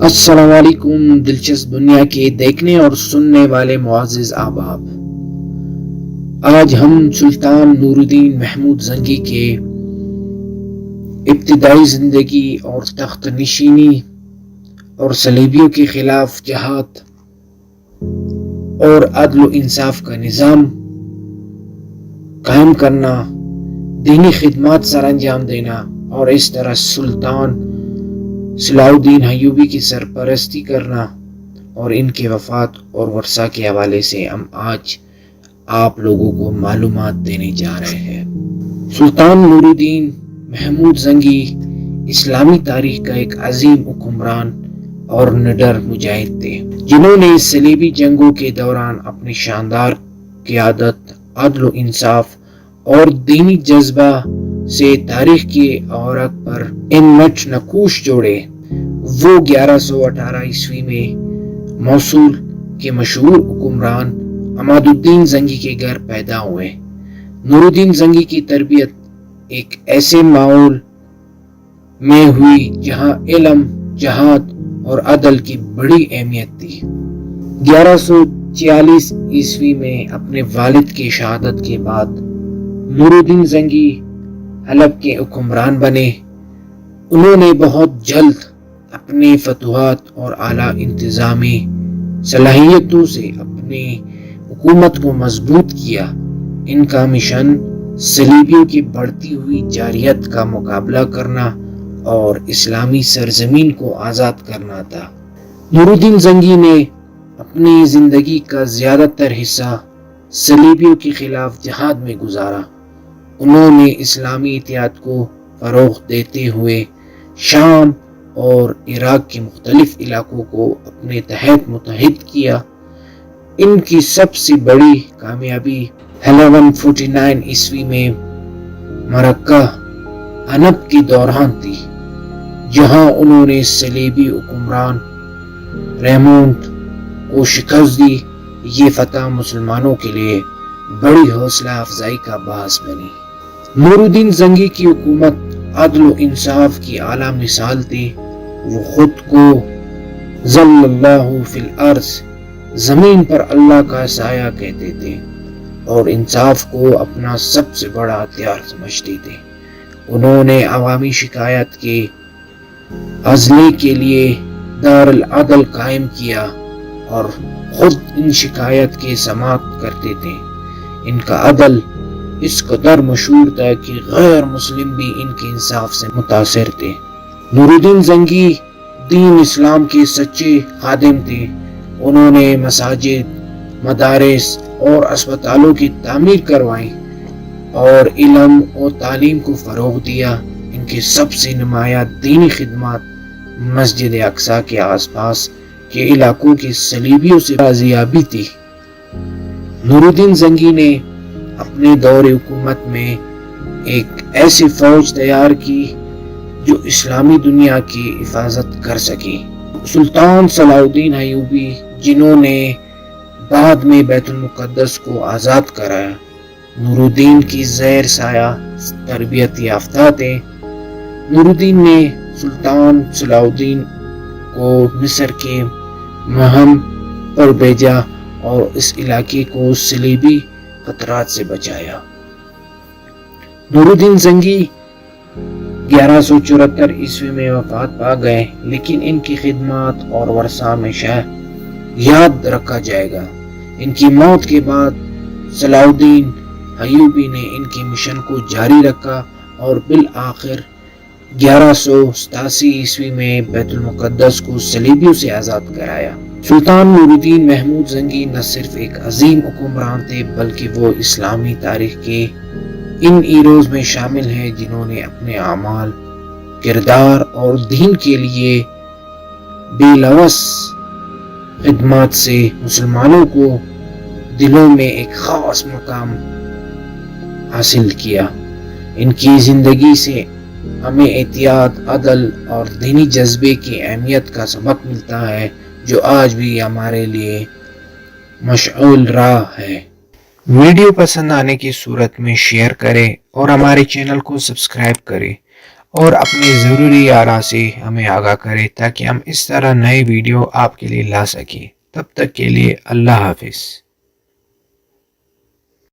السلام علیکم دلچسپ دنیا کے دیکھنے اور سننے والے معزز احباب، آج ہم سلطان نور الدین محمود زنگی کے ابتدائی زندگی اور تخت نشینی اور صلیبیوں کے خلاف جہاد اور عدل و انصاف کا نظام قائم کرنا، دینی خدمات سر انجام دینا اور اس طرح سلطان صلاح الدین ایوبی کی سرپرستی کرنا اور ان کے وفات اور ورثہ کے حوالے سے ہم آج آپ لوگوں کو معلومات دینے جا رہے ہیں۔ سلطان نور الدین محمود زنگی اسلامی تاریخ کا ایک عظیم حکمران اور نڈر مجاہد تھے، جنہوں نے صلیبی جنگوں کے دوران اپنی شاندار قیادت، عدل و انصاف اور دینی جذبہ سے تاریخ کے اوراق پر انمٹ نقوش جوڑے۔ وہ 1118 عیسوی میں موصول کے مشہور حکمران عماد الدین زنگی کے گھر پیدا ہوئے۔ نور الدین زنگی کی تربیت ایک ایسے ماحول میں ہوئی جہاں علم، جہاد اور عدل کی بڑی اہمیت تھی۔ 1146 عیسوی میں اپنے والد کی شہادت کے بعد نور الدین زنگی حلب کے حکمران بنے۔ انہوں نے بہت جلد اپنی فتوحات اور اعلیٰ انتظامی صلاحیتوں سے اپنی حکومت کو مضبوط کیا۔ ان کا مشن صلیبیوں کی بڑھتی ہوئی جارحیت کا مقابلہ کرنا اور اسلامی سرزمین کو آزاد کرنا تھا۔ نور الدین زنگی نے اپنی زندگی کا زیادہ تر حصہ صلیبیوں کے خلاف جہاد میں گزارا۔ انہوں نے اسلامی اتحاد کو فروغ دیتے ہوئے شام اور عراق کے مختلف علاقوں کو اپنے تحت متحد کیا۔ ان کی سب سے بڑی کامیابی 1149 عیسوی میں معرکہ عنب کے دوران تھی، جہاں انہوں نے صلیبی حکمران ریمونٹ کو شکست دی۔ یہ فتح مسلمانوں کے لیے بڑی حوصلہ افزائی کا باعث بنی۔ نور الدین زنگی کی حکومت عدل و انصاف کی اعلیٰ مثال تھی۔ وہ خود کو ذل اللہ فی الارض، زمین پر اللہ کا سایہ کہتے تھے، اور انصاف کو اپنا سب سے بڑا ہتھیار سمجھتے تھے۔ انہوں نے عوامی شکایت کے ازلے کے لیے دار العدل قائم کیا اور خود ان شکایت کی سماعت کرتے تھے۔ ان کا عدل اس قدر مشہور تھا کہ غیر مسلم بھی ان کے انصاف سے متاثر تھے۔ نور الدین زنگی دین اسلام کے سچے خادم تھے۔ انہوں نے مساجد، مدارس اور اسپتالوں کی تعمیر کروائی اور علم و تعلیم کو فروغ دیا۔ ان کی سب سے نمایاں دینی خدمات مسجد اقصی کے آس پاس کے علاقوں کے صلیبیوں سے بازیابی تھی۔ نور الدین زنگی نے اپنے دور حکومت میں ایک ایسی فوج تیار کی جو اسلامی دنیا کی حفاظت کر سکی۔ سلطان صلاح الدین ایوبی، جنہوں نے بعد میں بیت المقدس کو آزاد کرایا، نور الدین کی زیر سایہ تربیت یافتہ تھے۔ نور الدین نے سلطان صلاح الدین کو مصر کے مہم پر بھیجا اور اس علاقے کو صلیبی خطرات سے بچایا۔ نور الدین زنگی 1174 عیسوی میں وفات پا گئے، لیکن ان کی خدمات اور ورثہ ہمیشہ یاد رکھا جائے گا۔ ان کی موت کے بعد صلاح الدین ایوبی نے ان کے مشن کو جاری رکھا اور بالآخر 1187 عیسوی میں بیت المقدس کو صلیبیوں سے آزاد کرایا۔ سلطان نور الدین محمود زنگی نہ صرف ایک عظیم حکمران تھے، بلکہ وہ اسلامی تاریخ کے ان ہیروز میں شامل ہیں جنہوں نے اپنے اعمال، کردار اور دین کے لیے بے لوث خدمات سے مسلمانوں کو دلوں میں ایک خاص مقام حاصل کیا۔ ان کی زندگی سے ہمیں اتحاد، عدل اور دینی جذبے کی اہمیت کا سبق ملتا ہے، جو آج بھی ہمارے لیے مشعل راہ ہے۔ ویڈیو پسند آنے کی صورت میں شیئر کریں اور ہمارے چینل کو سبسکرائب کریں۔ اور اپنی ضروری آراء سے ہمیں آگاہ کرے تاکہ ہم اس طرح نئے ویڈیو آپ کے لیے لا سکیں۔ تب تک کے لیے اللہ حافظ۔